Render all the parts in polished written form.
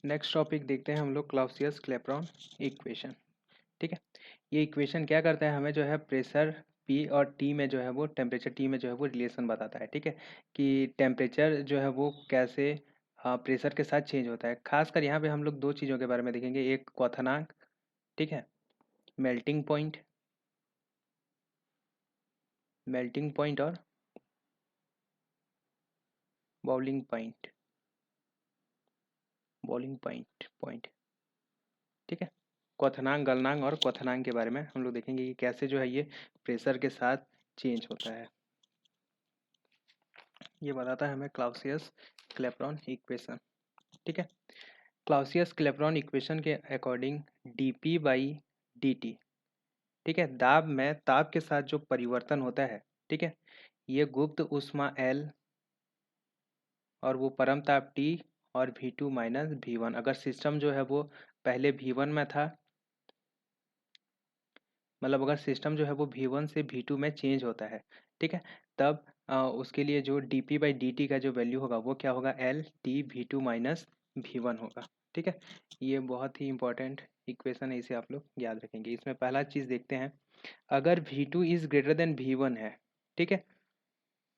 Next topic देखते हैं हम लोग क्लाउसियस क्लैपेरॉन इक्वेशन। ठीक है, ये इक्वेशन क्या करता है, हमें जो है प्रेशर पी और टी में जो है वो टेम्परेचर टी में जो है वो रिलेशन बताता है। ठीक है, कि टेम्परेचर जो है वो कैसे प्रेशर के साथ चेंज होता है। खासकर यहाँ पे हम लोग दो चीज़ों के बारे में देखेंगे, एक क्वथनांक, ठीक है, मेल्टिंग पॉइंट, मेल्टिंग पॉइंट और boiling point, boiling point point. ठीक है, क्वथनांक, गलनांक और क्वथनांक के बारे में हम लोग देखेंगे कि कैसे जो है ये प्रेशर के साथ चेंज होता है। ये बताता है हमें क्लाउसियस क्लैपेरॉन इक्वेशन। ठीक है, क्लाउसियस क्लैपेरॉन इक्वेशन के अकॉर्डिंग dp बाई dt, ठीक है, दाब में ताप के साथ जो परिवर्तन होता है, ठीक है, ये गुप्त ऊष्मा L और वो परम ताप T और V2 माइनस V1। अगर सिस्टम जो है वो पहले V1 में था, मतलब अगर सिस्टम जो है वो V1 से V2 में चेंज होता है, ठीक है, तब उसके लिए जो dp बाई dt का जो वैल्यू होगा वो क्या होगा, L T V2 minus V1 होगा। ठीक है, ये बहुत ही इंपॉर्टेंट इक्वेशन है, इसे आप लोग याद रखेंगे। इसमें पहला चीज़ देखते हैं, अगर V2 is greater then V1 है, ठीक है,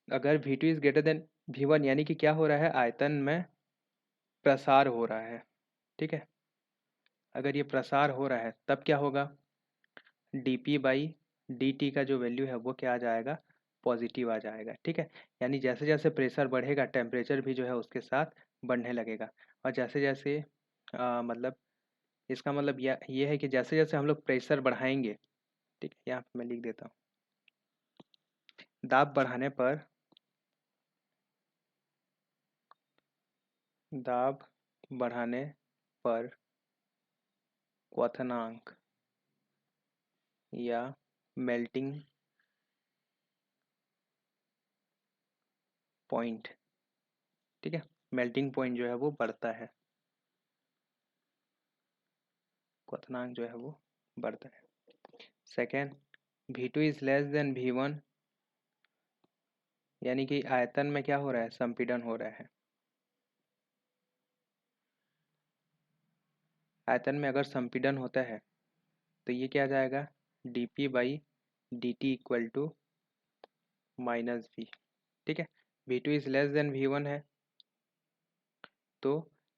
अगर V2 is greater then V1 यानी कि क्या हो रहा है, आयतन में प्रसार हो रहा है। ठीक है, अगर ये प्रसार हो रहा है तब क्या होगा, dp बाई dt का जो वैल्यू है वो क्या आ जाएगा, पॉजिटिव आ जाएगा। ठीक है, यानी जैसे जैसे प्रेशर बढ़ेगा टेम्परेचर भी जो है उसके साथ बढ़ने लगेगा। और जैसे जैसे मतलब इसका मतलब ये है कि जैसे जैसे हम लोग प्रेशर बढ़ाएंगे, ठीक है, यहाँ पे मैं लिख देता हूँ, दाब बढ़ाने पर, दाब बढ़ाने पर क्वथनांक या मेल्टिंग पॉइंट, ठीक है, मेल्टिंग पॉइंट जो है वो बढ़ता है, क्वथनांक जो है वो बढ़ता है। Second, V2 is less than V1 यानी कि आयतन में क्या हो रहा है, संपीड़न हो रहा है। आयतन में अगर संपीड़न होता है तो ये क्या आ जाएगा, dp by dt equal to minus v। ठीक है, V2 is less than V1 है तो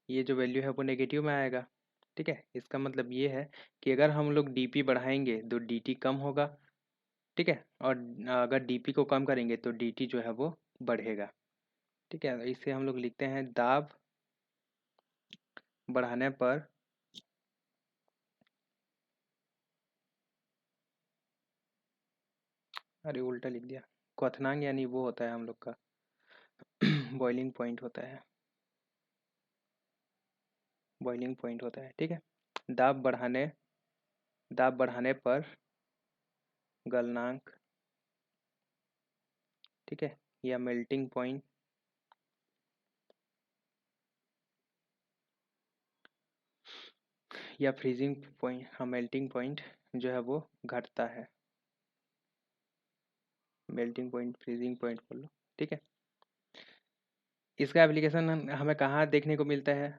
ये जो वैल्यू है वो नेगेटिव में आएगा। ठीक है, इसका मतलब ये है कि अगर हम लोग dp बढ़ाएंगे तो dt कम होगा। ठीक है, और अगर dp को कम करेंगे तो dt जो है वो बढ़ेगा। ठीक है, इसे हम लोग लिखते हैं, दाब बढ़ाने पर अरे उल्टा लिख दिया, क्वथनांक यानी वो होता है हम लोग का बॉइलिंग पॉइंट होता है, बॉइलिंग पॉइंट होता है। ठीक है, दाब बढ़ाने, दाब बढ़ाने पर गलनांक, ठीक है, या मेल्टिंग पॉइंट, या फ्रीजिंग पॉइंट, हाँ मेल्टिंग पॉइंट जो है वो घटता है। मेल्टिंग पॉइंट, फ्रीजिंग पॉइंट बोल लो। ठीक है, इसका एप्लीकेशन हमें कहाँ देखने को मिलता है,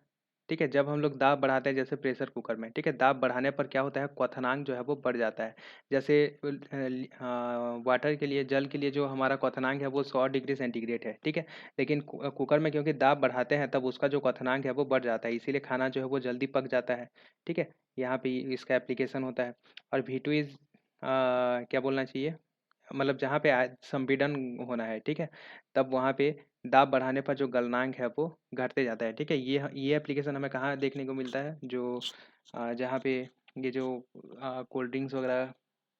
ठीक है, जब हम लोग दाब बढ़ाते हैं जैसे प्रेशर कुकर में। ठीक है, दाब बढ़ाने पर क्या होता है, क्वथनांक जो है वो बढ़ जाता है। जैसे वाटर के लिए, जल के लिए जो हमारा क्वथनांक है वो 100 डिग्री सेंटीग्रेड है। ठीक है, लेकिन कुकर में क्योंकि दाब बढ़ाते हैं तब उसका जो क्वथनांक है वो बढ़ जाता है, इसीलिए खाना जो है वो जल्दी पक जाता है। ठीक है, यहाँ पे इसका एप्लीकेशन होता है। और V2 इज क्या बोलना चाहिए, मतलब जहाँ पे संपीड़न होना है, ठीक है, तब वहाँ पे दाब बढ़ाने पर जो गलनांक है वो घटते जाता है। ठीक है, ये एप्लीकेशन हमें कहाँ देखने को मिलता है, जो जहाँ पे ये जो कोल्ड ड्रिंक्स वगैरह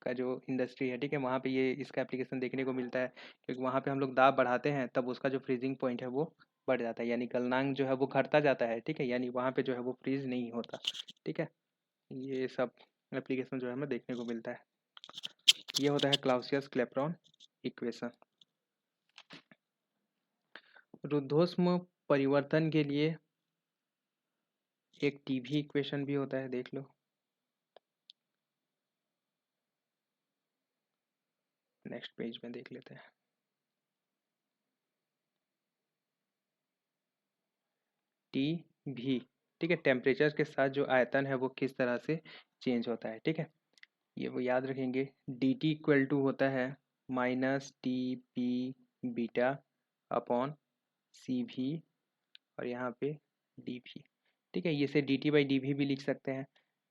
का जो इंडस्ट्री है, ठीक है, वहाँ पे ये इसका एप्लीकेशन देखने को मिलता है, क्योंकि वहाँ पे हम लोग दाब बढ़ाते हैं तब उसका जो फ्रीजिंग पॉइंट है वो बढ़ जाता है, यानी गलनांक जो है वो घटता जाता है। ठीक है, यानी वहाँ पे जो है वो फ्रीज नहीं होता। ठीक है, ये सब एप्लीकेशन जो है हमें देखने को मिलता है। ये होता है क्लाउसियस क्लैपेरॉन इक्वेशन। रुद्धोष्म परिवर्तन के लिए एक टीवी इक्वेशन भी होता है, देख लो। नेक्स्ट पेज में देख लेते हैं। टी भी ठीक है, टेम्परेचर के साथ जो आयतन है वो किस तरह से चेंज होता है। ठीक है, ये वो याद रखेंगे। डी टी इक्वल टू होता है minus T P beta upon C भी, और यहाँ पे डी भी। ठीक है, इसे डी टी बाई डी भी लिख सकते हैं,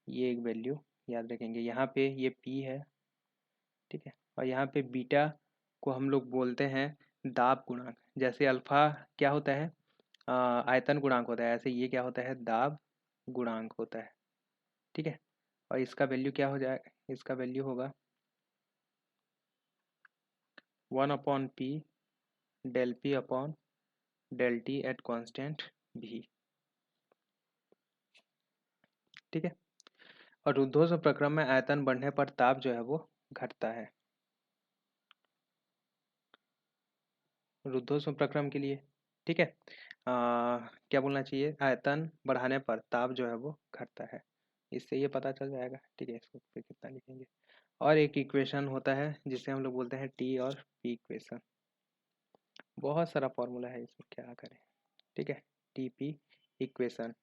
ये एक वैल्यू याद रखेंगे। यहाँ पे ये पी है, ठीक है, और यहाँ पे बीटा को हम लोग बोलते हैं दाब गुणांक। जैसे अल्फा क्या होता है, आयतन गुणांक होता है, ऐसे ये क्या होता है, दाब गुणांक होता है। ठीक है, और इसका वैल्यू क्या हो जाए, इसका वैल्यू होगा 1/p del P upon del T at constant भी। ठीक है, और रुद्धोष्म प्रक्रम में आयतन बढ़ने पर ताप जो है वो घटता है। रुद्धोष्म प्रक्रम के लिए, ठीक है, क्या बोलना चाहिए, आयतन बढ़ाने पर ताप जो है वो घटता है, इससे ये पता चल जाएगा। ठीक है, इसको फिर कितना लिखेंगे। और एक इक्वेशन होता है जिसे हम लोग बोलते हैं टी और पी इक्वेशन। बहुत सारा फॉर्मूला है इसमें, क्या करें। ठीक है, T P equation,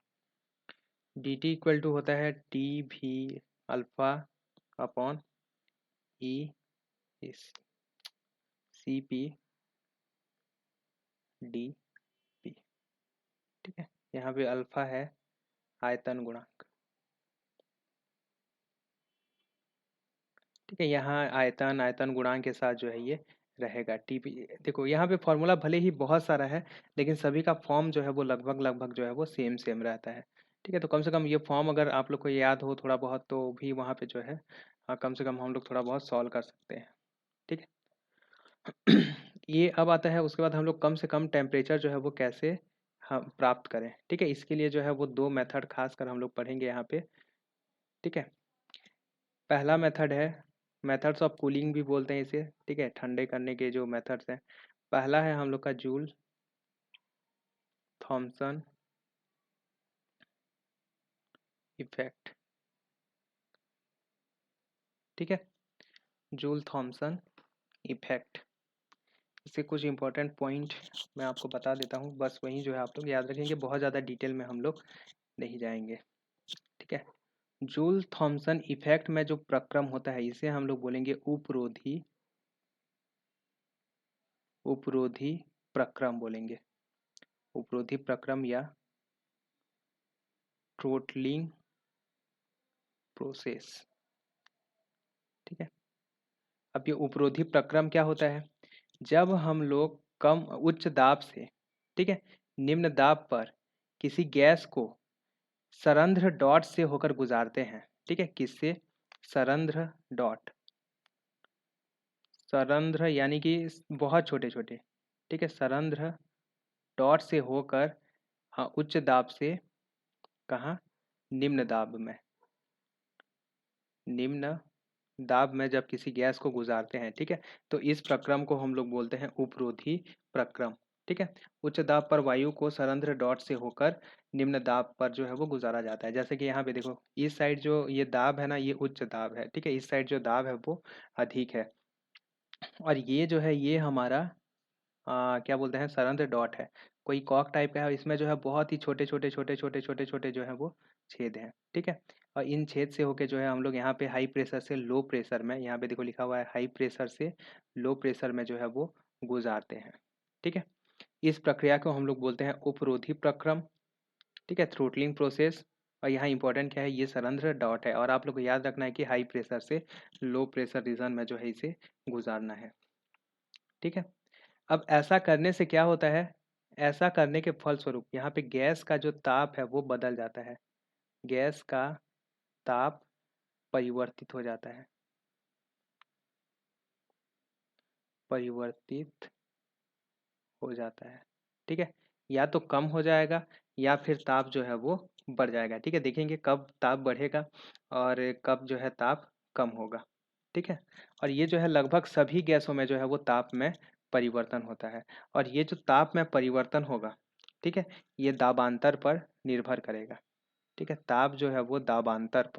D T equal to होता है टी भी alpha upon E C P D P. ठीक है, यहाँ पे अल्फा है आयतन गुणांक। ठीक है, यहाँ आयतन आयतन गुणांक के साथ जो है ये रहेगा टीपी। देखो यहाँ पे फॉर्मूला भले ही बहुत सारा है, लेकिन सभी का फॉर्म जो है वो लगभग लगभग जो है वो सेम सेम रहता है। ठीक है, तो कम से कम ये फॉर्म अगर आप लोग को याद हो थोड़ा बहुत, तो भी वहाँ पे जो है कम से कम हम लोग थोड़ा बहुत सॉल्व कर सकते हैं। ठीक है, ये अब आता है, उसके बाद हम लोग कम से कम टेम्परेचर जो है वो कैसे हम प्राप्त करें। ठीक है, इसके लिए जो है वो दो मेथड खास कर हम लोग पढ़ेंगे यहाँ पे। ठीक है, पहला मेथड है, मेथड्स ऑफ कूलिंग भी बोलते हैं इसे। ठीक है, ठंडे करने के जो मेथड्स हैं, पहला है हम लोग का जूल थॉमसन इफेक्ट। ठीक है, जूल थॉमसन इफेक्ट, इससे कुछ इंपॉर्टेंट पॉइंट मैं आपको बता देता हूँ, बस वही जो है आप लोग याद रखेंगे, बहुत ज़्यादा डिटेल में हम लोग नहीं जाएंगे। ठीक है, जूल थॉमसन इफेक्ट में जो प्रक्रम होता है इसे हम लोग बोलेंगे उपरोधी, उपरोधी प्रक्रम बोलेंगे, उपरोधी प्रक्रम या थ्रोटलिंग प्रोसेस। ठीक है, अब ये उपरोधी प्रक्रम क्या होता है, जब हम लोग कम उच्च दाब से, ठीक है, निम्न दाब पर किसी गैस को सरंध्र डॉट से होकर गुजारते हैं। ठीक है, किससे, सरंध्र डॉट, सरंध्र यानी कि बहुत छोटे छोटे। ठीक है, सरंध्र डॉट से होकर, हाँ, उच्च दाब से कहाँ, निम्न दाब में, निम्न दाब में जब किसी गैस को गुजारते हैं। ठीक है, तो इस प्रक्रम को हम लोग बोलते हैं उपरोधी प्रक्रम। ठीक है, उच्च दाब पर वायु को सरंध्र डॉट से होकर निम्न दाब पर जो है वो गुजारा जाता है। जैसे कि यहाँ पे देखो, इस साइड जो ये दाब है ना, ये उच्च दाब है। ठीक है, इस साइड जो दाब है वो अधिक है, और ये जो है ये हमारा क्या बोलते हैं, सरंध्र डॉट है, कोई कॉक टाइप का है, और इसमें जो है बहुत ही छोटे छोटे छोटे छोटे छोटे छोटे जो है वो छेद हैं। ठीक है, और इन छेद से होके जो है हम लोग यहाँ पे हाई प्रेशर से लो प्रेशर में, यहाँ पे देखो लिखा हुआ है हाई प्रेशर से लो प्रेशर में जो है वो गुजारते हैं। ठीक है, इस प्रक्रिया को हम लोग बोलते हैं उपरोधी प्रक्रम। ठीक है, थ्रोटलिंग प्रोसेस। और यहाँ इंपॉर्टेंट क्या है, ये सरंध्र डॉट है, और आप लोग को याद रखना है कि हाई प्रेशर से लो प्रेशर रीजन में जो है इसे गुजारना है। ठीक है, अब ऐसा करने से क्या होता है, ऐसा करने के फलस्वरूप यहाँ पे गैस का जो ताप है वो बदल जाता है, गैस का ताप परिवर्तित हो जाता है, परिवर्तित हो जाता है। ठीक है, या तो कम हो जाएगा या फिर ताप जो है वो बढ़ जाएगा। ठीक है, देखेंगे कब ताप बढ़ेगा और कब जो है ताप कम होगा। ठीक है, और ये जो है लगभग सभी गैसों में जो है वो ताप में परिवर्तन होता है, और ये जो ताप में परिवर्तन होगा, ठीक है, ये दाबांतर पर निर्भर करेगा। ठीक है, ताप जो है वो दाबांतर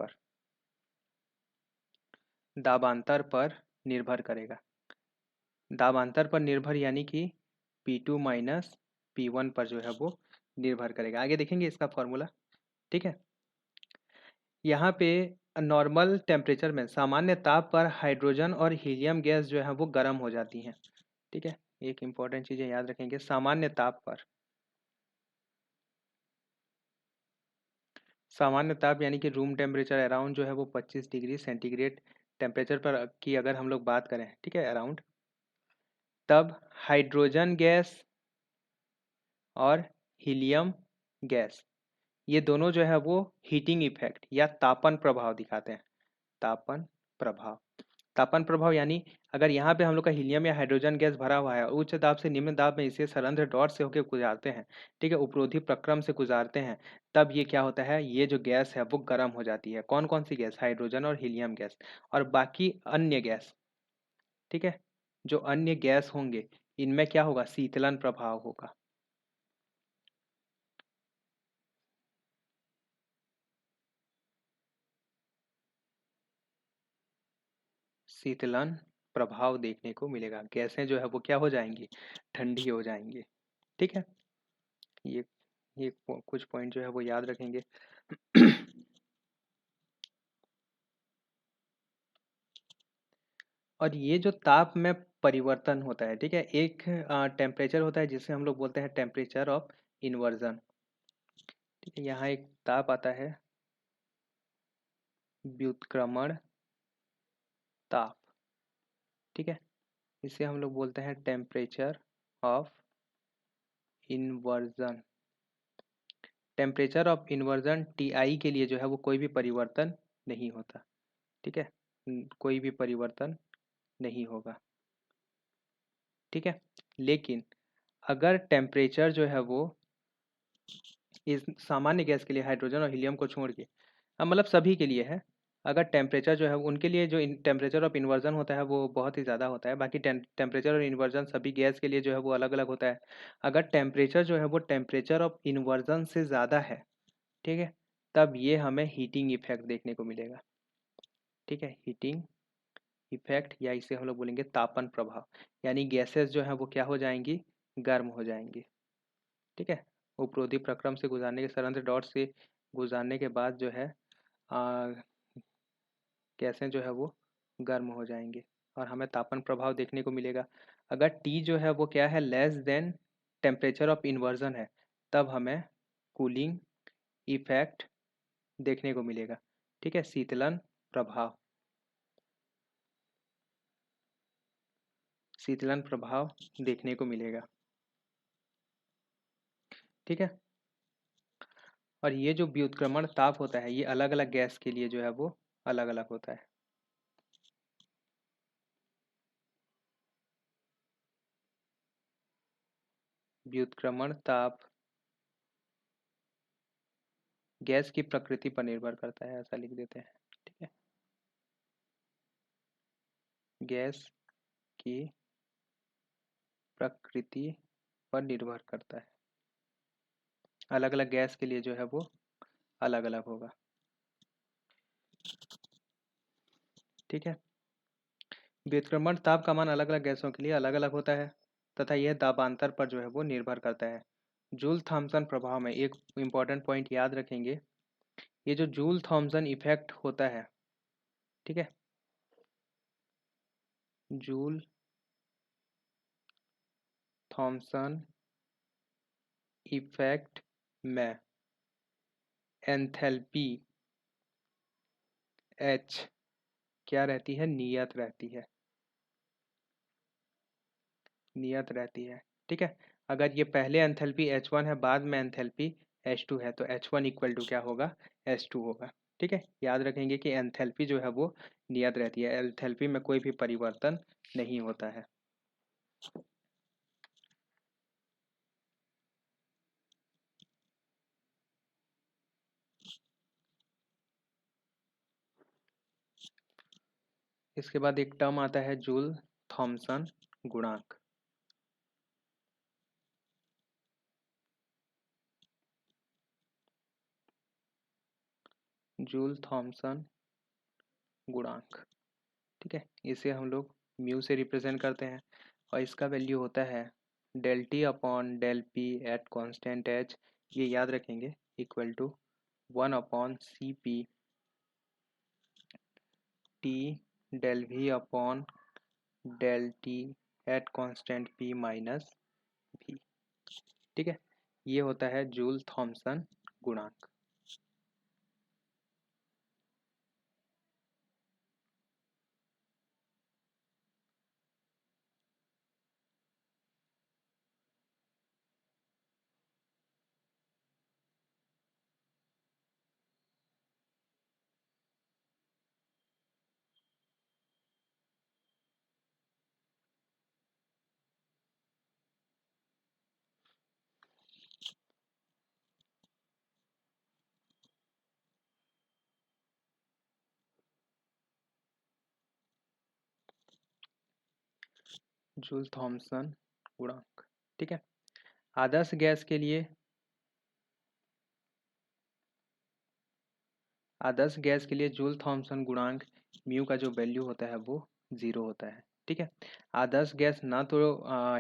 पर निर्भर करेगा, दाबांतर पर निर्भर यानी कि P2 माइनस P1 पर जो है वो निर्भर करेगा। आगे देखेंगे इसका फॉर्मूला। ठीक है। यहाँ पे नॉर्मल टेम्परेचर में सामान्य ताप पर हाइड्रोजन और हीलियम गैस जो है वो गर्म हो जाती हैं। ठीक है, एक इम्पॉर्टेंट चीज़ें याद रखेंगे, सामान्य ताप पर, सामान्य ताप यानी कि रूम टेम्परेचर अराउंड जो है वो 25 डिग्री सेंटीग्रेड टेम्परेचर पर की अगर हम लोग बात करें, ठीक है, अराउंड, तब हाइड्रोजन गैस और हीलियम गैस, ये दोनों जो है वो हीटिंग इफेक्ट या तापन प्रभाव दिखाते हैं। तापन प्रभाव, तापन प्रभाव यानी अगर यहाँ पे हम लोग का हीलियम या हाइड्रोजन गैस भरा हुआ है, उच्च दाब से निम्न दाब में इसे सरंध्र डॉट से होकर गुजारते हैं, ठीक है, उपरोधी प्रक्रम से गुजारते हैं, तब ये क्या होता है, ये जो गैस है वो गर्म हो जाती है। कौन कौन सी गैस? हाइड्रोजन और हीलियम गैस। और बाकी अन्य गैस, ठीक है, जो अन्य गैस होंगे इनमें क्या होगा, शीतलन प्रभाव होगा। शीतलन प्रभाव देखने को मिलेगा, गैसें जो है वो क्या हो जाएंगी, ठंडी हो जाएंगी। ठीक है, ये कुछ पॉइंट जो है वो याद रखेंगे। और ये जो ताप में परिवर्तन होता है, ठीक है, एक टेम्परेचर होता है जिसे हम लोग बोलते हैं टेम्परेचर ऑफ इन्वर्जन। ठीक है, यहाँ एक ताप आता है, व्युत्क्रमण ताप। ठीक है, इसे हम लोग बोलते हैं temperature of inversion. Temperature of inversion TI के लिए जो है वो कोई भी परिवर्तन नहीं होता। ठीक है, कोई भी परिवर्तन नहीं होगा। ठीक है, लेकिन अगर टेम्परेचर जो है वो इस सामान्य गैस के लिए, हाइड्रोजन और हीलियम को छोड़ के, मतलब सभी के लिए है, अगर टेम्परेचर जो है उनके लिए जो टेम्परेचर ऑफ इन्वर्जन होता है वो बहुत ही ज़्यादा होता है, बाकी टेम्परेचर और इन्वर्जन सभी गैस के लिए जो है वो अलग अलग होता है। अगर टेम्परेचर जो है वो टेम्परेचर ऑफ इन्वर्जन से ज़्यादा है, ठीक है, तब ये हमें हीटिंग इफेक्ट देखने को मिलेगा। ठीक है, हीटिंग इफेक्ट या इसे हम लोग बोलेंगे तापन प्रभाव, यानी गैसेस जो है वो क्या हो जाएंगी, गर्म हो जाएंगी। ठीक है, उपरोधी प्रक्रम से गुजारने के, सरंध्र डॉट से गुजारने के बाद जो है आ, गैसें जो है वो गर्म हो जाएंगी और हमें तापन प्रभाव देखने को मिलेगा। अगर टी जो है वो क्या है, less than temperature of inversion है, तब हमें कूलिंग इफेक्ट देखने को मिलेगा। ठीक है, शीतलन प्रभाव, शीतलन प्रभाव देखने को मिलेगा। ठीक है, और ये जो व्युत्क्रमण ताप होता है ये अलग अलग गैस के लिए जो है वो अलग अलग होता है। व्युत्क्रमण ताप गैस की प्रकृति पर निर्भर करता है, ऐसा लिख देते हैं। ठीक है, गैस की प्रकृति पर निर्भर करता है, अलग अलग गैस के लिए जो है वो अलग अलग होगा। ठीक है, व्युत्क्रमण ताप का मान अलग अलग गैसों के लिए अलग अलग होता है तथा यह दाबांतर पर जो है वो निर्भर करता है। जूल थॉम्सन प्रभाव में एक इम्पॉर्टेंट पॉइंट याद रखेंगे, ये जो जूल थॉम्सन इफेक्ट होता है, ठीक है, जूल थॉम्सन इफेक्ट में एंथैल्पी एच क्या रहती है, नियत रहती है, नियत रहती है। ठीक है, अगर ये पहले एंथैल्पी H1 है, बाद में एंथैल्पी H2 है, तो H1 इक्वल टू क्या होगा, H2 होगा। ठीक है, याद रखेंगे कि एंथैल्पी जो है वो नियत रहती है, एंथैल्पी में कोई भी परिवर्तन नहीं होता है। इसके बाद एक टर्म आता है जूल थॉम्सन गुणांक। जूल थॉम्सन गुणांक, ठीक है, इसे हम लोग म्यू से रिप्रेजेंट करते हैं और इसका वैल्यू होता है del T upon del P at constant H, ये याद रखेंगे, equal to 1/Cp T del V अपॉन del T at constant P minus V। ठीक है, ये होता है जूल थॉमसन गुणांक। जूल थॉमसन गुणांक। ठीक है, आदर्श गैस के लिए, आदर्श गैस के लिए जूल थॉमसन गुणांक म्यू का जो वैल्यू होता है वो 0 होता है। ठीक है, आदर्श गैस ना तो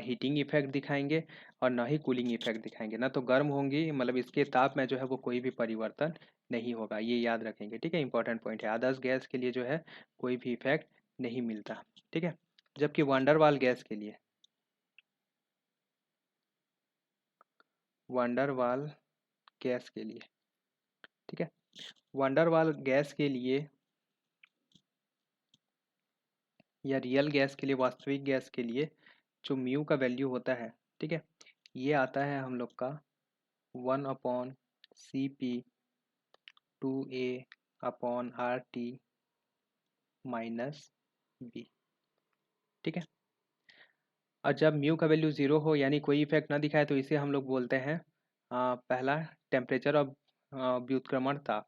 हीटिंग इफेक्ट दिखाएंगे और ना ही कूलिंग इफेक्ट दिखाएंगे, ना तो गर्म होंगी, मतलब इसके ताप में जो है वो कोई भी परिवर्तन नहीं होगा, ये याद रखेंगे। ठीक है, इंपॉर्टेंट पॉइंट है, आदर्श गैस के लिए जो है कोई भी इफेक्ट नहीं मिलता। ठीक है, जबकि वंडरवाल गैस के लिए, वंडरवाल गैस के लिए, ठीक है, वंडरवाल गैस के लिए या रियल गैस के लिए, वास्तविक गैस के लिए जो म्यू का वैल्यू होता है, ठीक है, ये आता है हम लोग का 1/Cp 2a/RT माइनस बी। ठीक है, और जब म्यू का वैल्यू 0 हो यानी कोई इफेक्ट ना दिखाए तो इसे हम लोग बोलते हैं पहला टेम्परेचर ऑफ व्युत्क्रमण ताप।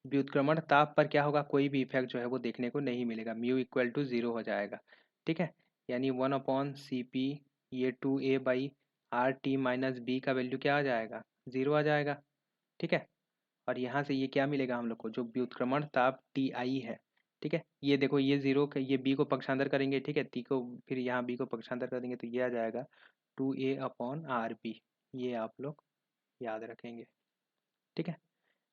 व्युत्क्रमण ताप पर क्या होगा, कोई भी इफेक्ट जो है वो देखने को नहीं मिलेगा, म्यू इक्वल टू 0 हो जाएगा। ठीक है, यानी 1/Cp ये 2a/RT माइनस बी का वैल्यू क्या आ जाएगा, 0 आ जाएगा। ठीक है, और यहाँ से ये क्या मिलेगा हम लोग को, जो व्युत्क्रमण ताप Ti है। ठीक है, ये देखो ये 0 ये बी को पक्षांतर करेंगे, ठीक है, टी को फिर यहाँ बी को पक्षांतर कर देंगे तो ये आ जाएगा 2a/RB। ये आप लोग याद रखेंगे। ठीक है,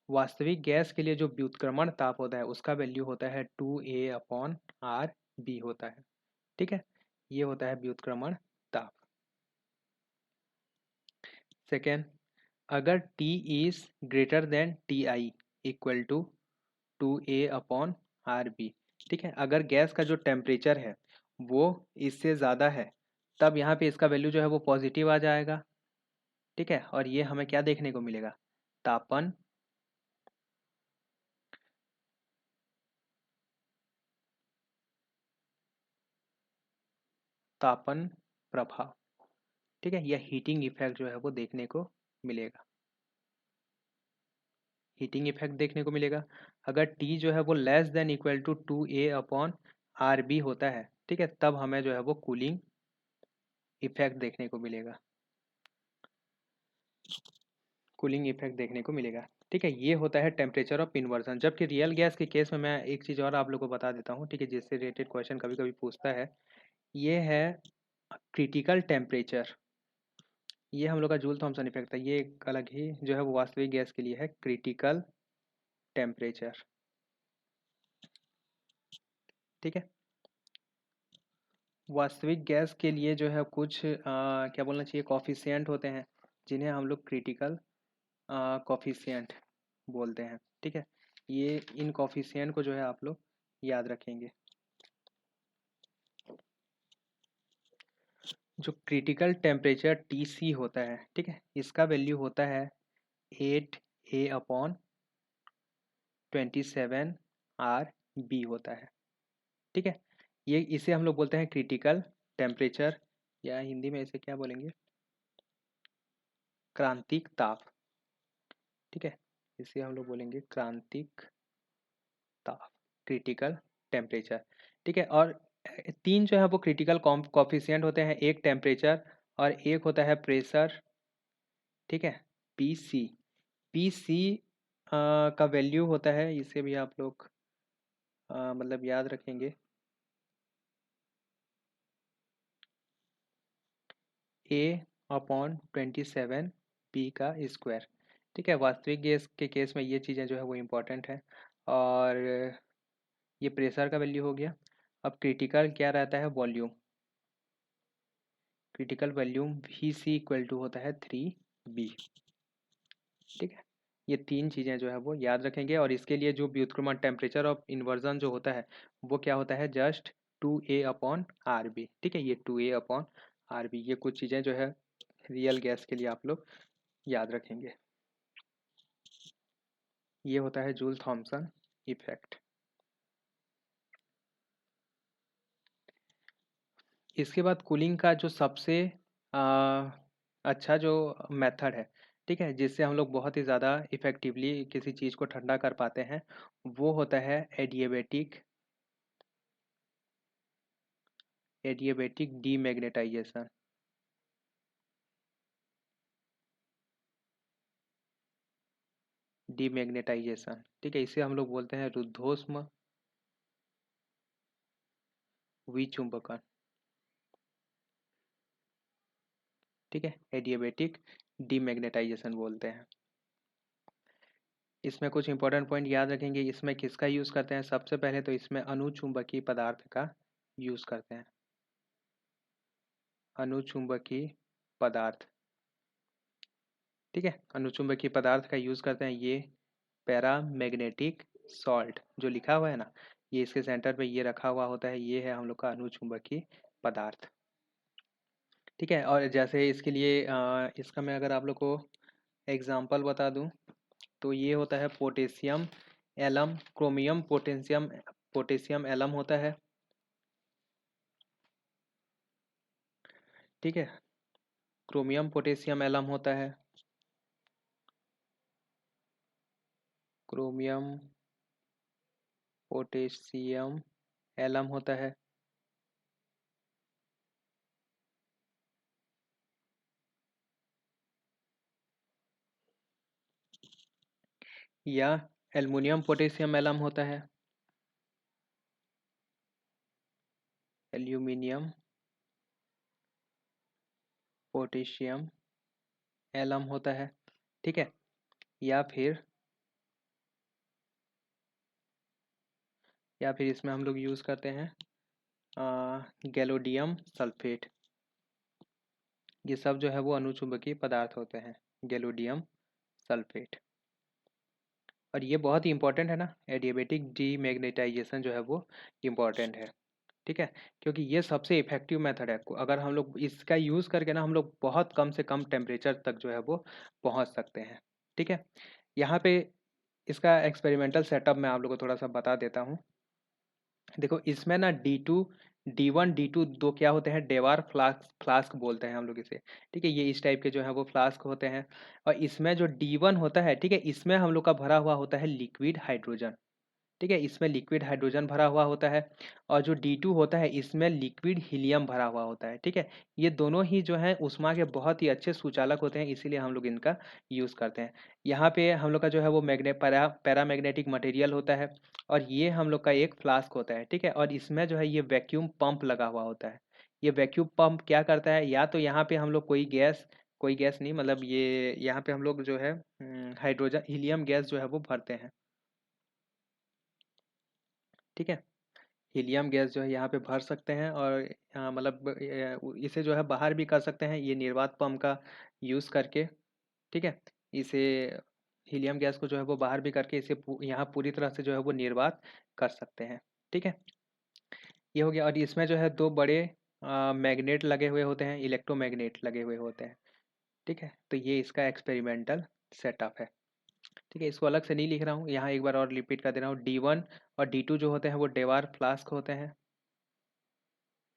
वास्तविक गैस के लिए जो व्युत्क्रमण ताप होता है उसका वैल्यू होता है 2a/RB होता है। ठीक है, ये होता है व्युत्क्रमण ताप। सेकेंड, अगर T is greater than Ti equal to 2a/RB। ठीक है, अगर गैस का जो टेम्परेचर है वो इससे ज़्यादा है तब यहाँ पे इसका वैल्यू जो है वो पॉजिटिव आ जाएगा। ठीक है, और ये हमें क्या देखने को मिलेगा, तापन तापन प्रभाव। ठीक है, या हीटिंग इफेक्ट जो है वो देखने को मिलेगा, हीटिंग इफेक्ट देखने को मिलेगा। अगर टी जो है वो less than equal to 2a/RB होता है, ठीक है, तब हमें जो है वो कूलिंग इफेक्ट देखने को मिलेगा, कूलिंग इफेक्ट देखने को मिलेगा। ठीक है, ये होता है टेम्परेचर ऑफ इन्वर्जन। जबकि रियल गैस के केस में मैं एक चीज़ और आप लोग को बता देता हूँ, ठीक है, जिससे रिलेटेड क्वेश्चन कभी कभी पूछता है, ये है क्रिटिकल टेम्परेचर। ये हम लोग का जूल थॉमसन इफेक्ट है, ये एक अलग ही जो है वो वास्तविक गैस के लिए है, क्रिटिकल टेम्परेचर। ठीक है, वास्तविक गैस के लिए जो है कुछ क्या बोलना चाहिए, कॉफिशिएंट होते हैं जिन्हें हम लोग क्रिटिकल कॉफिशिएंट बोलते हैं। ठीक है, ये इन कॉफिशिएंट को जो है आप लोग याद रखेंगे। जो क्रिटिकल टेम्परेचर TC होता है, ठीक है, इसका वैल्यू होता है 8a/27 RB होता है। ठीक है, ये इसे हम लोग बोलते हैं क्रिटिकल टेम्परेचर, या हिंदी में इसे क्या बोलेंगे, क्रांतिक ताप। ठीक है, इसे हम लोग बोलेंगे क्रांतिक ताप, क्रिटिकल टेम्परेचर। ठीक है, और तीन जो है वो क्रिटिकल कॉफिशिएंट होते हैं, एक टेम्परेचर और एक होता है प्रेशर। ठीक है, PC, PC का वैल्यू होता है, इसे भी आप लोग मतलब याद रखेंगे, A/27 P का स्क्वायर। ठीक है, वास्तविक गैस के केस में ये चीज़ें जो है वो इम्पोर्टेंट है। और ये प्रेशर का वैल्यू हो गया। अब क्रिटिकल क्या रहता है, volume. Critical volume V C equal to होता है 3 बी। ठीक है, ये तीन चीज़ें जो है वो याद रखेंगे। और इसके लिए जो व्युत्क्रमण टेम्परेचर ऑफ इन्वर्जन जो होता है वो क्या होता है, जस्ट 2A/RB। ठीक है, ये 2A/RB, ये कुछ चीज़ें जो है रियल गैस के लिए आप लोग याद रखेंगे। ये होता है जूल थॉमसन इफेक्ट। इसके बाद कूलिंग का जो सबसे आ, अच्छा जो मेथड है, ठीक है, जिससे हम लोग बहुत ही ज़्यादा इफ़ेक्टिवली किसी चीज़ को ठंडा कर पाते हैं, वो होता है एडिएबेटिक डीमैग्नेटाइजेशन। डीमैग्नेटाइजेशन, ठीक है, इसे हम लोग बोलते हैं रुद्धोष्म विचुंबकन। ठीक है, एडिएबेटिक डीमैग्नेटाइजेशन बोलते हैं। इसमें कुछ इंपॉर्टेंट पॉइंट याद रखेंगे। इसमें किसका यूज़ करते हैं, सबसे पहले तो इसमें अनुचुंबकीय पदार्थ का यूज़ करते हैं। अनुचुंबकीय पदार्थ, ठीक है, अनुचुंबकीय पदार्थ का यूज़ करते हैं। ये पैरामैग्नेटिक सॉल्ट जो लिखा हुआ है ना, ये इसके सेंटर पे ये रखा हुआ होता है, ये है हम लोग का अनुचुंबकीय पदार्थ। ठीक है, और जैसे इसके लिए इसका मैं अगर आप लोग को एग्जांपल बता दूं, तो ये होता है potassium alum, chromium potassium alum होता है। ठीक है, क्रोमियम पोटेशियम एलम होता है। क्रोमियम पोटेशियम एलम होता है। या एल्युमिनियम पोटेशियम एलम होता है। एल्यूमिनियम पोटेशियम एलम होता है। ठीक है, या फिर इसमें हम लोग यूज़ करते हैं गैलोडियम सल्फेट। ये सब जो है वो अनुचुंबकीय पदार्थ होते हैं, गैलोडियम सल्फेट। और ये बहुत ही इंपॉर्टेंट है ना, एडियाबेटिक डीमैग्नेटाइजेशन जो है वो इम्पॉर्टेंट है। ठीक है, क्योंकि ये सबसे इफेक्टिव मेथड है। अगर हम लोग इसका यूज़ करके ना, हम लोग बहुत कम से कम टेम्परेचर तक जो है वो पहुंच सकते हैं। ठीक है, यहाँ पे इसका एक्सपेरिमेंटल सेटअप मैं आप लोग को थोड़ा सा बता देता हूँ। देखो, इसमें ना D1 D2 दो क्या होते हैं, डेवार फ्लास्क फ्लास्क बोलते हैं हम लोग इसे। ठीक है, ये इस टाइप के जो है वो फ्लास्क होते हैं। और इसमें जो D1 होता है, ठीक है, इसमें हम लोग का भरा हुआ होता है लिक्विड हाइड्रोजन। ठीक है, इसमें लिक्विड हाइड्रोजन भरा हुआ होता है। और जो D2 होता है, इसमें लिक्विड हीलियम भरा हुआ होता है। ठीक है, ये दोनों ही जो है ऊष्मा के बहुत ही अच्छे सुचालक होते हैं, इसीलिए हम लोग इनका यूज़ करते हैं। यहाँ पे हम लोग का जो है वो पैरामैग्नेटिक मटेरियल होता है। और ये हम लोग का एक फ्लास्क होता है। ठीक है, और इसमें जो है ये वैक्यूम पंप लगा हुआ होता है। ये वैक्यूम पंप क्या करता है, या तो यहाँ पे हम लोग कोई गैस नहीं, मतलब ये यहाँ पे हम लोग जो है हाइड्रोजन हीलियम गैस जो है वो भरते हैं। ठीक है, हीलियम गैस जो है यहाँ पे भर सकते हैं। और मतलब इसे जो है बाहर भी कर सकते हैं, ये निर्वात पंप का यूज़ करके। ठीक है, इसे हीलियम गैस को जो है वो बाहर भी करके इसे यहाँ पूरी तरह से जो है वो निर्वात कर सकते हैं। ठीक है, ये हो गया। और इसमें जो है दो बड़े मैग्नेट लगे हुए होते हैं, इलेक्ट्रोमैग्नेट लगे हुए होते हैं। ठीक है, तो ये इसका एक्सपेरिमेंटल सेटअप है। ठीक है, इसको अलग से नहीं लिख रहा हूँ, यहाँ एक बार और रिपीट कर दे रहा हूँ। D1 और D2 जो होते हैं वो डेवार फ्लास्क होते हैं,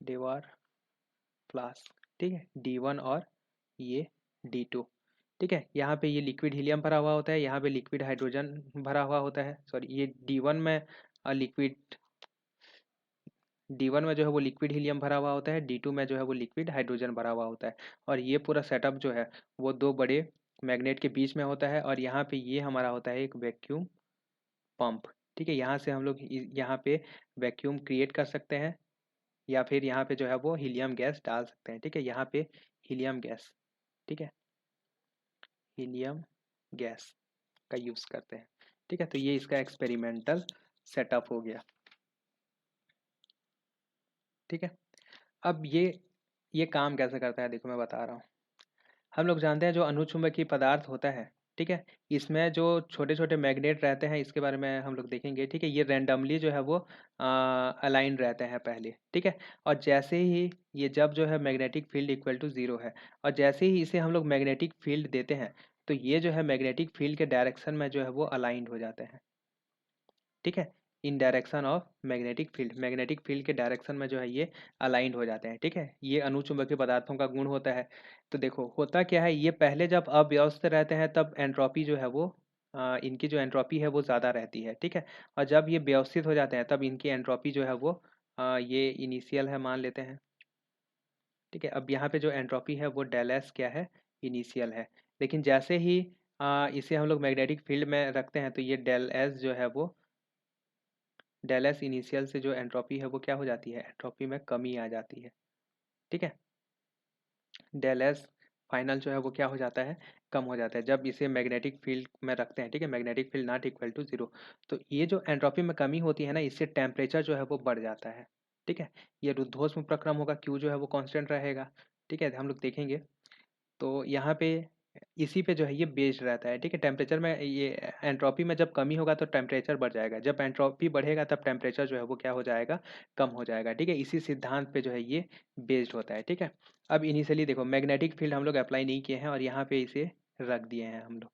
डेवार फ्लास्क। ठीक है, D1 और ये D2। ठीक है, यहाँ पे ये लिक्विड हीलियम भरा हुआ होता है, यहाँ पे लिक्विड हाइड्रोजन भरा हुआ होता है। सॉरी, ये D1 में लिक्विड D1 में जो है वो लिक्विड हीलियम भरा हुआ होता है, D2 में जो है वो लिक्विड हाइड्रोजन भरा हुआ होता है। और ये पूरा सेटअप जो है वो दो बड़े मैग्नेट के बीच में होता है। और यहाँ पे ये हमारा होता है एक वैक्यूम पंप। ठीक है, यहाँ से हम लोग यहाँ पे वैक्यूम क्रिएट कर सकते हैं, या फिर यहाँ पे जो है वो हीलियम गैस डाल सकते हैं। ठीक है, यहाँ पे हीलियम गैस, ठीक है, हीलियम गैस का यूज़ करते हैं। ठीक है, तो ये इसका एक्सपेरिमेंटल सेटअप हो गया। ठीक है, अब ये काम कैसे करता है देखो मैं बता रहा हूँ। हम लोग जानते हैं जो अनुचुंबकीय पदार्थ होता है, ठीक है, इसमें जो छोटे छोटे मैग्नेट रहते हैं इसके बारे में हम लोग देखेंगे। ठीक है, ये रैंडमली जो है वो अलाइन रहते हैं पहले। ठीक है, और जैसे ही ये जब जो है magnetic field equal to zero है और जैसे ही इसे हम लोग मैग्नेटिक फील्ड देते हैं तो ये जो है मैग्नेटिक फील्ड के डायरेक्शन में जो है वो अलाइंड हो जाते हैं। ठीक है, इन डायरेक्शन ऑफ मैग्नेटिक फील्ड के डायरेक्शन में जो है ये अलाइंड हो जाते हैं। ठीक है, ये अनुचुंबकीय पदार्थों का गुण होता है। तो देखो होता क्या है, ये पहले जब अव्यवस्थित रहते हैं तब एंट्रोपी जो है वो इनकी जो एंट्रोपी है वो ज़्यादा रहती है। ठीक है, और जब ये व्यवस्थित हो जाते हैं तब इनकी एंट्रोपी जो है वो ये इनिशियल है मान लेते हैं। ठीक है, अब यहाँ पे जो एंट्रोपी है वो डेल एस क्या है, इनिशियल है। लेकिन जैसे ही इसे हम लोग मैग्नेटिक फील्ड में रखते हैं तो ये डेल एस जो है वो डेल एस इनिशियल से जो एंट्रोपी है वो क्या हो जाती है, एंट्रोपी में कमी आ जाती है। ठीक है, डेल एस फाइनल जो है वो क्या हो जाता है, कम हो जाता है जब इसे मैग्नेटिक फील्ड में रखते हैं। ठीक है, magnetic field not equal to zero. तो ये जो एंट्रोपी में कमी होती है ना, इससे टेम्परेचर जो है वो बढ़ जाता है। ठीक है, ये रुद्धोष्म प्रक्रम होगा, क्यू जो है वो कांस्टेंट रहेगा। ठीक है, हम लोग देखेंगे तो यहाँ पे इसी पे जो है ये बेस्ड रहता है। ठीक है, टेम्परेचर में ये एंट्रोपी में जब कमी होगा तो टेम्परेचर बढ़ जाएगा, जब एंट्रोपी बढ़ेगा तब टेम्परेचर जो है वो क्या हो जाएगा, कम हो जाएगा। ठीक है, इसी सिद्धांत पे जो है ये बेस्ड होता है। ठीक है, अब इनिशियली देखो मैग्नेटिक फील्ड हम लोग अप्लाई नहीं किए हैं और यहाँ पे इसे रख दिए हैं हम लोग।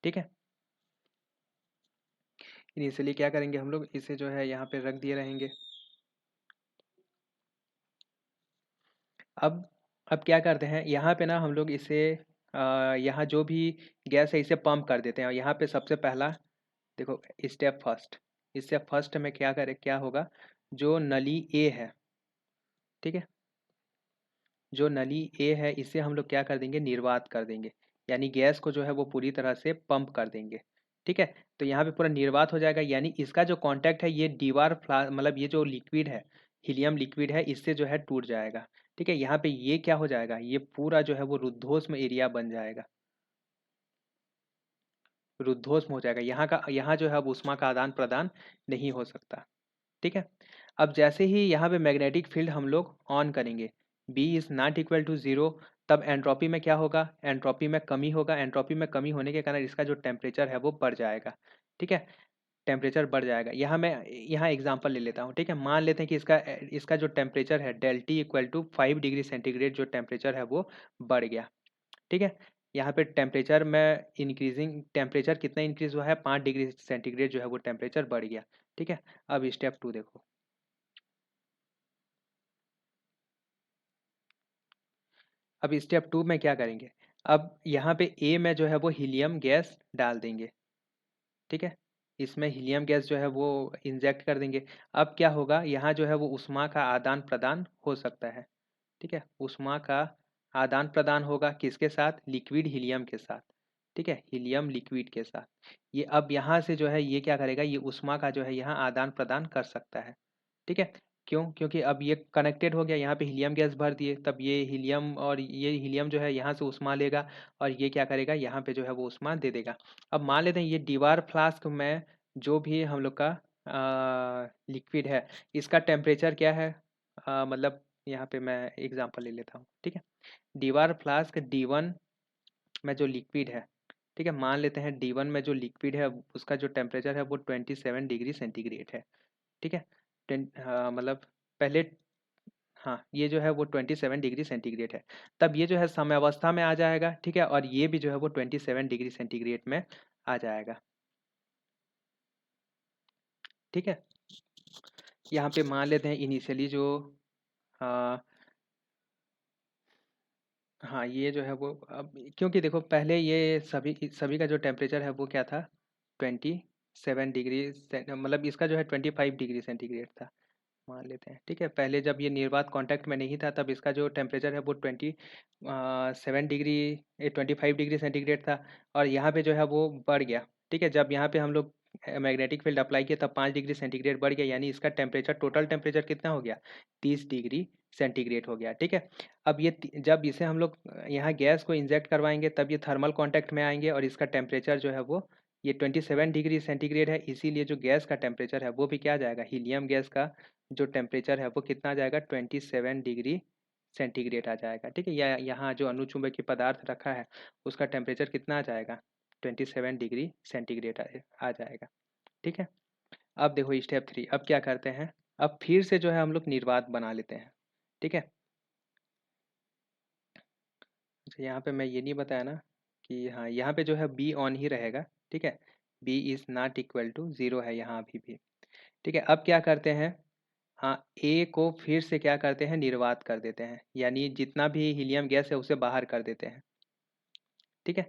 ठीक है, इनिशियली क्या करेंगे हम लोग, इसे जो है यहाँ पे रख दिए रहेंगे। अब अब क्या करते हैं यहाँ पे ना हम लोग इसे यहाँ जो भी गैस है इसे पंप कर देते हैं। और यहाँ पे सबसे पहला देखो स्टेप फर्स्ट में क्या होगा, जो नली ए है। ठीक है, जो नली ए है इसे हम लोग क्या कर देंगे, निर्वात कर देंगे, यानी गैस को जो है वो पूरी तरह से पंप कर देंगे। ठीक है, तो यहाँ पे पूरा निर्वात हो जाएगा, यानी इसका जो कांटेक्ट है ये दीवार मतलब ये जो लिक्विड है, हीलियम लिक्विड है, इससे जो है टूट जाएगा। ठीक है, यहाँ पे ये क्या हो जाएगा, ये पूरा जो है वो रुद्धोष्म एरिया बन जाएगा, रुद्धोष्म हो जाएगा। यहाँ जो है अब ऊष्मा का आदान प्रदान नहीं हो सकता। ठीक है, अब जैसे ही यहाँ पे मैग्नेटिक फील्ड हम लोग ऑन करेंगे, B is not equal to zero, तब एंट्रोपी में क्या होगा, एंट्रोपी में कमी होगा। एंट्रोपी में कमी होने के कारण इसका जो टेम्परेचर है वो बढ़ जाएगा। ठीक है, टेम्परेचर बढ़ जाएगा। यहाँ एग्जांपल ले लेता हूँ। ठीक है, मान लेते हैं कि इसका जो टेम्परेचर है del T equal to 5 degree centigrade जो टेम्परेचर है वो बढ़ गया। ठीक है, यहाँ पे टेम्परेचर में इंक्रीजिंग, टेम्परेचर कितना इंक्रीज हुआ है, 5 डिग्री सेंटीग्रेड जो है वो टेम्परेचर बढ़ गया। ठीक है, अब स्टेप टू देखो। अब स्टेप टू में क्या करेंगे, अब यहाँ पे ए में जो है वो हीलियम गैस डाल देंगे। ठीक है, इसमें हीलियम गैस जो है वो इंजेक्ट कर देंगे। अब क्या होगा, यहाँ जो है वो ऊष्मा का आदान प्रदान हो सकता है। ठीक है, ऊष्मा का आदान प्रदान होगा किसके साथ, लिक्विड हीलियम के साथ। ठीक है, हीलियम लिक्विड के साथ ये अब यहाँ से जो है ये क्या करेगा, ये ऊष्मा का जो है यहाँ आदान प्रदान कर सकता है। ठीक है, क्यों, क्योंकि अब ये कनेक्टेड हो गया, यहाँ पे हीलियम गैस भर दिए, तब ये हीलियम और ये हीलियम जो है यहाँ से ऊष्मा लेगा और ये क्या करेगा, यहाँ पे जो है वो ऊष्मा दे देगा। अब मान लेते हैं ये दीवार फ्लास्क में जो भी हम लोग का लिक्विड है, इसका टेम्परेचर क्या है, मतलब यहाँ पे मैं एग्जांपल ले लेता हूँ। ठीक है, दीवार फ्लास्क D1 में जो लिक्विड है, ठीक है, मान लेते हैं D1 में जो लिक्विड है उसका जो टेम्परेचर है वो 27 डिग्री सेंटीग्रेड है। ठीक है, मतलब पहले, हाँ ये जो है वो 27 डिग्री सेंटीग्रेड है, तब ये जो है साम्यावस्था में आ जाएगा। ठीक है, और ये भी जो है वो 27 डिग्री सेंटीग्रेड में आ जाएगा। ठीक है, यहाँ पे मान लेते हैं इनिशियली जो हाँ, हाँ ये जो है वो अब क्योंकि देखो पहले ये सभी सभी का जो टेम्परेचर है वो क्या था, 27 डिग्री मतलब इसका जो है 25 डिग्री सेंटीग्रेड था मान लेते हैं। ठीक है, पहले जब ये निर्वात कांटेक्ट में नहीं था तब इसका जो टेम्परेचर है वो 25 डिग्री सेंटीग्रेड था और यहाँ पे जो है वो बढ़ गया। ठीक है, जब यहाँ पे हम लोग मैग्नेटिक फील्ड अप्लाई किया तब 5 डिग्री सेंटीग्रेड बढ़ गया, यानी इसका टेम्परेचर टोटल टेम्परेचर कितना हो गया, 30 डिग्री सेंटीग्रेड हो गया, ठीक है। अब ये जब इसे हम लोग यहाँ गैस को इंजेक्ट करवाएंगे तब ये थर्मल कांटेक्ट में आएंगे और इसका टेम्परेचर जो है वो ये 27 डिग्री सेंटीग्रेड है, इसीलिए जो गैस का टेम्परेचर है वो भी क्या आ जाएगा, हीलियम गैस का जो टेम्परेचर है वो कितना आ जाएगा, 27 डिग्री सेंटीग्रेड आ जाएगा, ठीक है। या यहाँ जो अनुचुंबकीय पदार्थ रखा है उसका टेम्परेचर कितना आ जाएगा, 27 डिग्री सेंटीग्रेड आ जाएगा, ठीक है। अब देखो स्टेप 3, अब क्या करते हैं, अब फिर से जो है हम लोग निर्वात बना लेते हैं, ठीक है। अच्छा यहाँ पे मैं ये नहीं बताया ना कि हाँ यहाँ पे जो है बी ऑन ही रहेगा, ठीक है। B is not equal to zero है यहाँ अभी भी, ठीक है। अब क्या करते हैं, हाँ ए को फिर से क्या करते हैं, निर्वात कर देते हैं, यानी जितना भी हीलियम गैस है उसे बाहर कर देते हैं, ठीक है।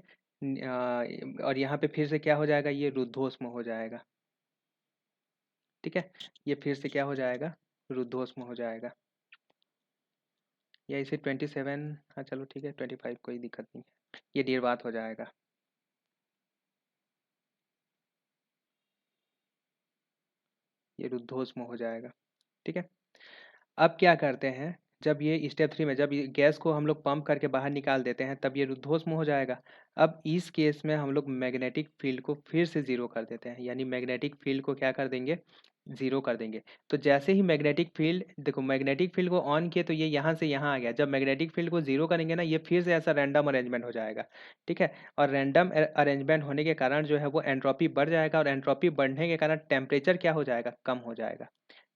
और यहाँ पे फिर से क्या हो जाएगा, ये रुद्धोष्म हो जाएगा, ठीक है। ये फिर से क्या हो जाएगा, रुद्धोष्म हो जाएगा, या इसे 27, हाँ चलो ठीक है 25, कोई दिक्कत नहीं है, ये निर्वात हो जाएगा। ये रुद्धोष्म हो जाएगा, ठीक है। अब क्या करते हैं, जब ये स्टेप 3 में जब ये गैस को हम लोग पंप करके बाहर निकाल देते हैं तब ये रुद्धोष्म हो जाएगा। अब इस केस में हम लोग मैग्नेटिक फील्ड को फिर से ज़ीरो कर देते हैं, यानी मैग्नेटिक फील्ड को क्या कर देंगे, ज़ीरो कर देंगे। तो जैसे ही मैग्नेटिक फील्ड, देखो मैग्नेटिक फील्ड को ऑन किए तो ये यहाँ से यहाँ आ गया, जब मैग्नेटिक फील्ड को ज़ीरो करेंगे ना ये फिर से ऐसा रैंडम अरेंजमेंट हो जाएगा, ठीक है। और रैंडम अरेंजमेंट होने के कारण जो है वो एंट्रोपी बढ़ जाएगा, और एंट्रोपी बढ़ने के कारण टेम्परेचर क्या हो जाएगा, कम हो जाएगा,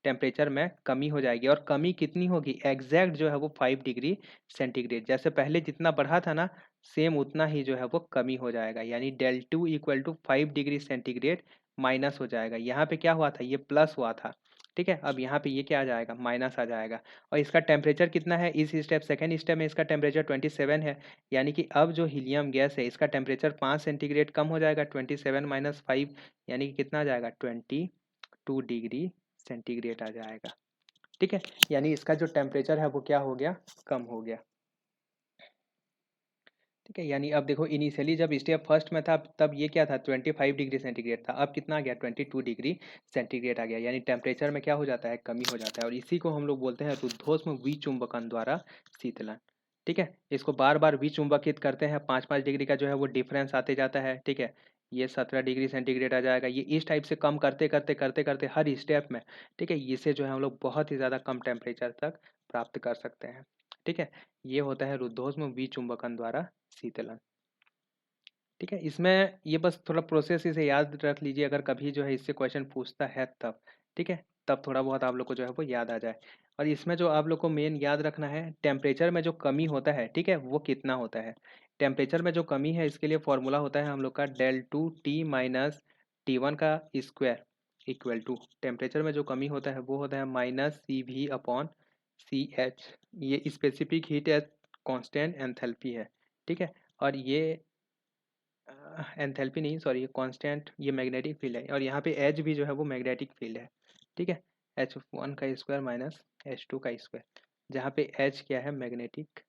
टेम्परेचर में कमी हो जाएगी। और कमी कितनी होगी, एग्जैक्ट जो है वो 5 डिग्री सेंटीग्रेड, जैसे पहले जितना बढ़ा था ना सेम उतना ही जो है वो कमी हो जाएगा, यानी del T equal to 5 degree centigrade minus हो जाएगा। यहाँ पे क्या हुआ था, ये प्लस हुआ था, ठीक है। अब यहाँ पे ये क्या आ जाएगा, माइनस आ जाएगा। और इसका टेम्परेचर कितना है, इस स्टेप सेकेंड स्टेप में इसका टेम्परेचर 27 है, यानी कि अब जो हीलियम गैस है इसका टेम्परेचर 5 सेंटीग्रेड कम हो जाएगा, 27 माइनस 5 यानी कि कितना आ जाएगा, 22 डिग्री सेंटीग्रेड आ जाएगा, ठीक है। यानी इसका जो टेम्परेचर है वो क्या हो गया, कम हो गया, ठीक है। यानी अब देखो इनिशियली जब स्टेप फर्स्ट में था तब ये क्या था, 25 डिग्री सेंटीग्रेड था, अब कितना आ गया, 22 डिग्री सेंटीग्रेड आ गया, यानी टेम्परेचर में क्या हो जाता है, कमी हो जाता है। और इसी को हम लोग बोलते हैं रुद्धोष्म विचुंबकन द्वारा शीतलन, ठीक है। इसको बार बार विचुंबकित करते हैं, 5-5 डिग्री का जो है वो डिफरेंस आते जाता है, ठीक है। ये 17 डिग्री सेंटीग्रेड आ जाएगा, ये इस टाइप से कम करते करते करते करते हर स्टेप में, ठीक है, इससे जो है हम लोग बहुत ही ज़्यादा कम टेम्परेचर तक प्राप्त कर सकते हैं, ठीक है। ये होता है रुद्धोष्म विचुंबकन द्वारा शीतलन, ठीक है। इसमें ये बस थोड़ा प्रोसेस इसे याद रख लीजिए, अगर कभी जो है इससे क्वेश्चन पूछता है तब, ठीक है, तब थोड़ा बहुत आप लोग को जो है वो याद आ जाए। और इसमें जो आप लोग को मेन याद रखना है, टेम्परेचर में जो कमी होता है, ठीक है, वो कितना होता है। टेम्परेचर में जो कमी है इसके लिए फॉर्मूला होता है हम लोग का del two T minus T1 का स्क्वायर इक्वल टू, टेम्परेचर में जो कमी होता है वो होता है माइनस CV अपॉन CH, ये specific heat as constant enthalpy है, ठीक है। और ये एंथैल्पी नहीं, सॉरी, ये कांस्टेंट, ये मैग्नेटिक फील्ड है, और यहाँ पे एच भी जो है वो मैग्नेटिक फील्ड है, ठीक है। H1 का स्क्वायर माइनस H2 का स्क्वायर, जहाँ पे एच क्या है, मैग्नेटिक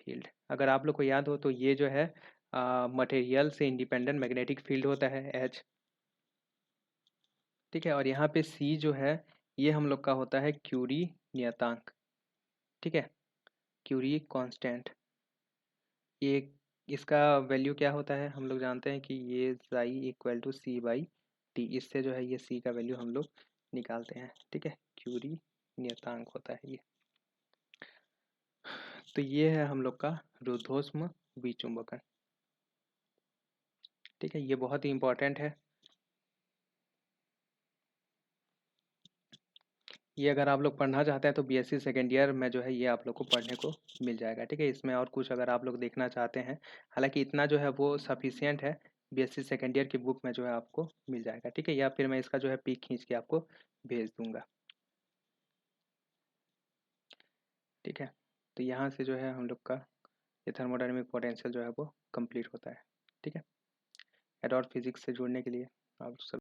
फील्ड। अगर आप लोग को याद हो तो ये जो है मटेरियल से इंडिपेंडेंट मैग्नेटिक फील्ड होता है एच, ठीक है। और यहाँ पे सी जो है ये हम लोग का होता है क्यूरी नियतांक, ठीक है, क्यूरी कांस्टेंट। ये इसका वैल्यू क्या होता है, हम लोग जानते हैं कि ये psi equal to C by T, इससे जो है ये सी का वैल्यू हम लोग निकालते हैं, ठीक है, क्यूरी नियतांक होता है ये। तो ये है हम लोग का रुद्धोष्म विचुंबकन, ठीक है, ये बहुत ही इंपॉर्टेंट है। ये अगर आप लोग पढ़ना चाहते हैं तो बीएससी सेकेंड ईयर में जो है ये आप लोग को पढ़ने को मिल जाएगा, ठीक है। इसमें और कुछ अगर आप लोग देखना चाहते हैं, हालांकि इतना जो है वो सफिशियंट है, बीएससी सेकेंड ईयर की बुक में जो है आपको मिल जाएगा, ठीक है, या फिर मैं इसका जो है पिक खींच के आपको भेज दूंगा, ठीक है। तो यहाँ से जो है हम लोग का ये थर्मोडायनेमिक पोटेंशियल जो है वो कंप्लीट होता है, ठीक है। एडवांस फिजिक्स से जुड़ने के लिए आप सब